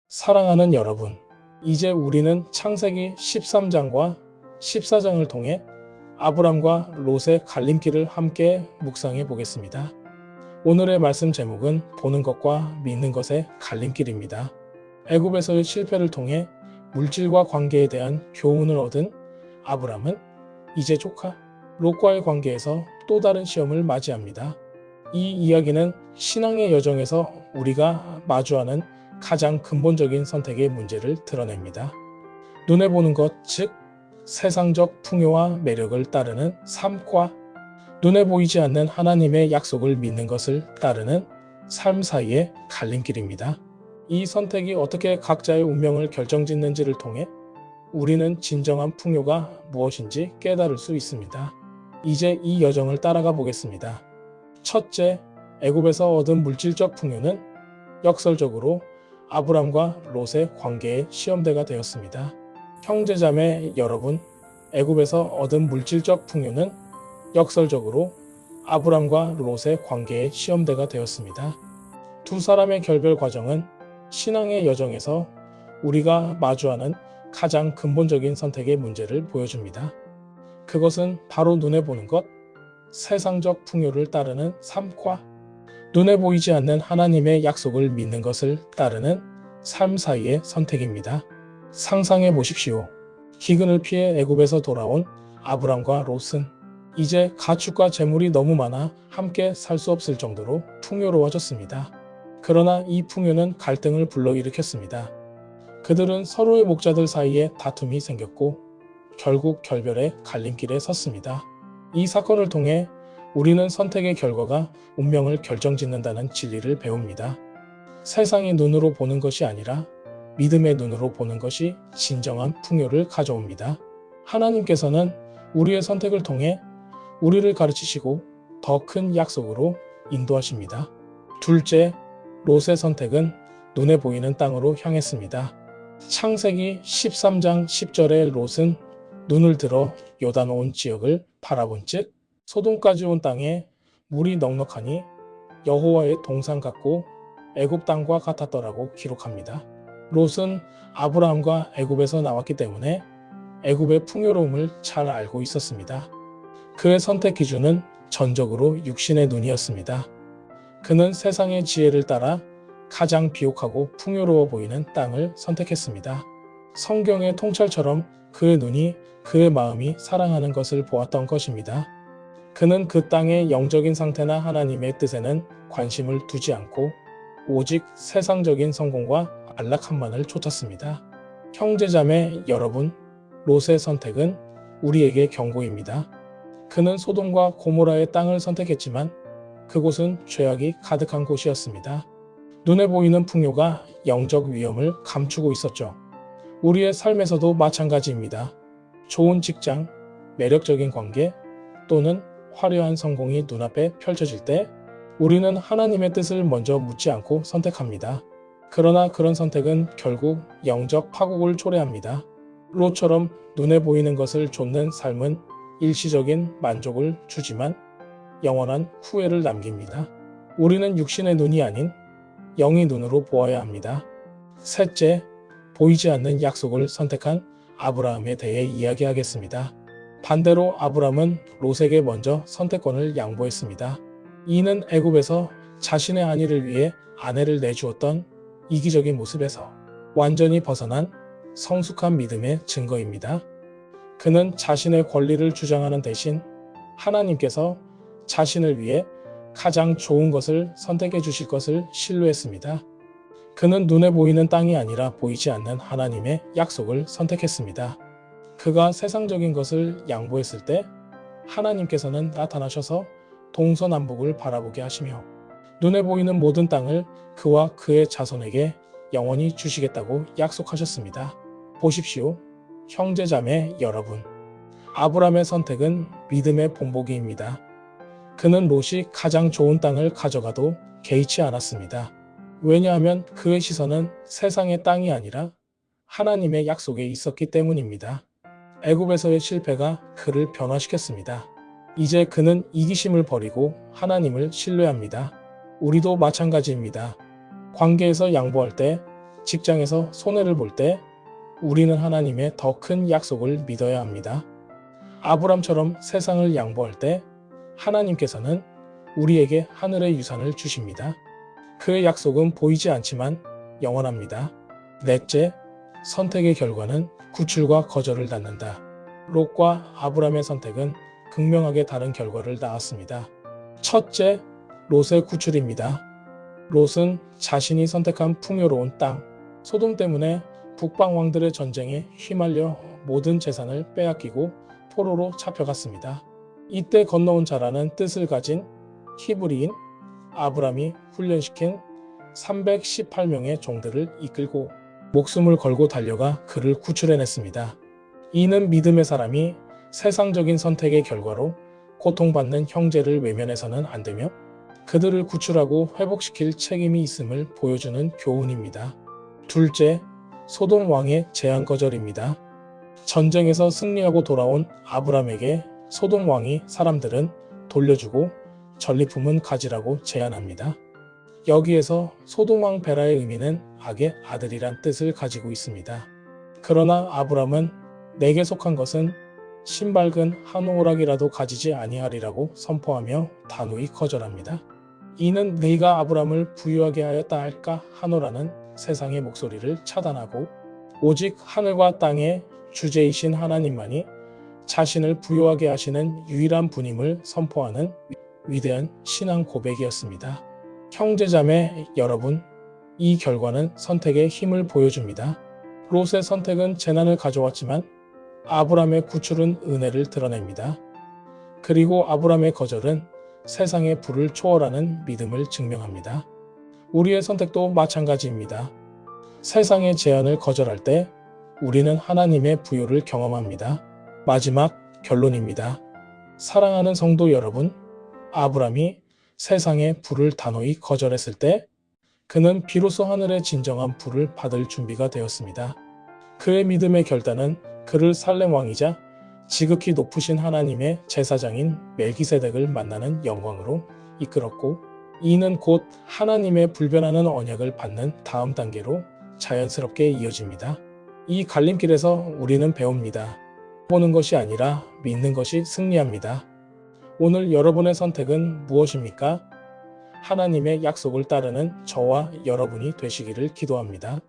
사랑하는 여러분, 이제 우리는 창세기 13장과 14장을 통해 아브람과 롯의 갈림길을 함께 묵상해 보겠습니다. 오늘의 말씀 제목은 보는 것과 믿는 것의 갈림길입니다. 애굽에서의 실패를 통해 물질과 관계에 대한 교훈을 얻은 아브람은 이제 조카 롯과의 관계에서 또 다른 시험을 맞이합니다. 이 이야기는 신앙의 여정에서 우리가 마주하는 가장 근본적인 선택의 문제를 드러냅니다. 눈에 보는 것, 즉 세상적 풍요와 매력을 따르는 삶과 눈에 보이지 않는 하나님의 약속을 믿는 것을 따르는 삶 사이의 갈림길입니다. 이 선택이 어떻게 각자의 운명을 결정짓는지를 통해 우리는 진정한 풍요가 무엇인지 깨달을 수 있습니다. 이제 이 여정을 따라가 보겠습니다. 첫째, 애굽에서 얻은 물질적 풍요는 역설적으로 아브람과 롯의 관계의 시험대가 되었습니다. 형제자매 여러분, 애굽에서 얻은 물질적 풍요는 역설적으로 아브람과 롯의 관계의 시험대가 되었습니다. 두 사람의 결별 과정은 신앙의 여정에서 우리가 마주하는 가장 근본적인 선택의 문제를 보여줍니다. 그것은 바로 눈에 보는 것, 세상적 풍요를 따르는 삶과 눈에 보이지 않는 하나님의 약속을 믿는 것을 따르는 삶 사이의 선택입니다. 상상해 보십시오. 기근을 피해 애굽에서 돌아온 아브람과 롯은 이제 가축과 재물이 너무 많아 함께 살 수 없을 정도로 풍요로워졌습니다. 그러나 이 풍요는 갈등을 불러일으켰습니다. 그들은 서로의 목자들 사이에 다툼이 생겼고 결국 결별의 갈림길에 섰습니다. 이 사건을 통해 우리는 선택의 결과가 운명을 결정짓는다는 진리를 배웁니다. 세상의 눈으로 보는 것이 아니라 믿음의 눈으로 보는 것이 진정한 풍요를 가져옵니다. 하나님께서는 우리의 선택을 통해 우리를 가르치시고 더 큰 약속으로 인도하십니다. 둘째, 롯의 선택은 눈에 보이는 땅으로 향했습니다. 창세기 13장 10절에 롯은 눈을 들어 요단 온 지역을 바라본 즉 소돔까지 온 땅에 물이 넉넉하니 여호와의 동산 같고 애굽 땅과 같았더라고 기록합니다. 롯은 아브라함과 애굽에서 나왔기 때문에 애굽의 풍요로움을 잘 알고 있었습니다. 그의 선택 기준은 전적으로 육신의 눈이었습니다. 그는 세상의 지혜를 따라 가장 비옥하고 풍요로워 보이는 땅을 선택했습니다. 성경의 통찰처럼 그의 눈이 그의 마음이 사랑하는 것을 보았던 것입니다. 그는 그 땅의 영적인 상태나 하나님의 뜻에는 관심을 두지 않고 오직 세상적인 성공과 안락함만을 쫓았습니다. 형제자매 여러분, 롯의 선택은 우리에게 경고입니다. 그는 소돔과 고모라의 땅을 선택했지만 그곳은 죄악이 가득한 곳이었습니다. 눈에 보이는 풍요가 영적 위험을 감추고 있었죠. 우리의 삶에서도 마찬가지입니다. 좋은 직장, 매력적인 관계 또는 화려한 성공이 눈앞에 펼쳐질 때 우리는 하나님의 뜻을 먼저 묻지 않고 선택합니다. 그러나 그런 선택은 결국 영적 파국을 초래합니다. 롯처럼 눈에 보이는 것을 좇는 삶은 일시적인 만족을 주지만 영원한 후회를 남깁니다. 우리는 육신의 눈이 아닌 영의 눈으로 보아야 합니다. 셋째, 보이지 않는 약속을 선택한 아브라함에 대해 이야기하겠습니다. 반대로 아브람은 롯에게 먼저 선택권을 양보했습니다. 이는 애굽에서 자신의 안위를 위해 아내를 내주었던 이기적인 모습에서 완전히 벗어난 성숙한 믿음의 증거입니다. 그는 자신의 권리를 주장하는 대신 하나님께서 자신을 위해 가장 좋은 것을 선택해 주실 것을 신뢰했습니다. 그는 눈에 보이는 땅이 아니라 보이지 않는 하나님의 약속을 선택했습니다. 그가 세상적인 것을 양보했을 때 하나님께서는 나타나셔서 동서남북을 바라보게 하시며 눈에 보이는 모든 땅을 그와 그의 자손에게 영원히 주시겠다고 약속하셨습니다. 보십시오. 형제자매 여러분, 아브람의 선택은 믿음의 본보기입니다. 그는 롯이 가장 좋은 땅을 가져가도 개의치 않았습니다. 왜냐하면 그의 시선은 세상의 땅이 아니라 하나님의 약속에 있었기 때문입니다. 애굽에서의 실패가 그를 변화시켰습니다. 이제 그는 이기심을 버리고 하나님을 신뢰합니다. 우리도 마찬가지입니다. 관계에서 양보할 때 직장에서 손해를 볼 때 우리는 하나님의 더 큰 약속을 믿어야 합니다. 아브람처럼 세상을 양보할 때 하나님께서는 우리에게 하늘의 유산을 주십니다. 그의 약속은 보이지 않지만 영원합니다. 넷째, 선택의 결과는 구출과 거절을 낳는다. 롯과 아브람의 선택은 극명하게 다른 결과를 낳았습니다. 첫째, 롯의 구출입니다. 롯은 자신이 선택한 풍요로운 땅, 소돔 때문에 북방 왕들의 전쟁에 휘말려 모든 재산을 빼앗기고 포로로 잡혀갔습니다. 이때 건너온 자라는 뜻을 가진 히브리인 아브람이 훈련시킨 318명의 종들을 이끌고 목숨을 걸고 달려가 그를 구출해냈습니다. 이는 믿음의 사람이 세상적인 선택의 결과로 고통받는 형제를 외면해서는 안 되며 그들을 구출하고 회복시킬 책임이 있음을 보여주는 교훈입니다. 둘째, 소돔 왕의 제안 거절입니다. 전쟁에서 승리하고 돌아온 아브람에게 소돔 왕이 사람들은 돌려주고 전리품은 가지라고 제안합니다. 여기에서 소돔 왕 베라의 의미는 악의 아들이란 뜻을 가지고 있습니다. 그러나 아브람은 내게 속한 것은 신발근 한 오락이라도 가지지 아니하리라고 선포하며 단호히 거절합니다. 이는 네가 아브람을 부유하게 하였다 할까 하노라는 세상의 목소리를 차단하고 오직 하늘과 땅의 주제이신 하나님만이 자신을 부유하게 하시는 유일한 분임을 선포하는 위대한 신앙 고백이었습니다. 형제자매 여러분, 이 결과는 선택의 힘을 보여줍니다. 롯의 선택은 재난을 가져왔지만 아브람의 구출은 은혜를 드러냅니다. 그리고 아브람의 거절은 세상의 불을 초월하는 믿음을 증명합니다. 우리의 선택도 마찬가지입니다. 세상의 제안을 거절할 때 우리는 하나님의 부요를 경험합니다. 마지막 결론입니다. 사랑하는 성도 여러분, 아브람이 세상의 불을 단호히 거절했을 때 그는 비로소 하늘의 진정한 불을 받을 준비가 되었습니다. 그의 믿음의 결단은 그를 살렘 왕이자 지극히 높으신 하나님의 제사장인 멜기세덱을 만나는 영광으로 이끌었고 이는 곧 하나님의 불변하는 언약을 받는 다음 단계로 자연스럽게 이어집니다. 이 갈림길에서 우리는 배웁니다. 보는 것이 아니라 믿는 것이 승리합니다. 오늘 여러분의 선택은 무엇입니까? 하나님의 약속을 따르는 저와 여러분이 되시기를 기도합니다.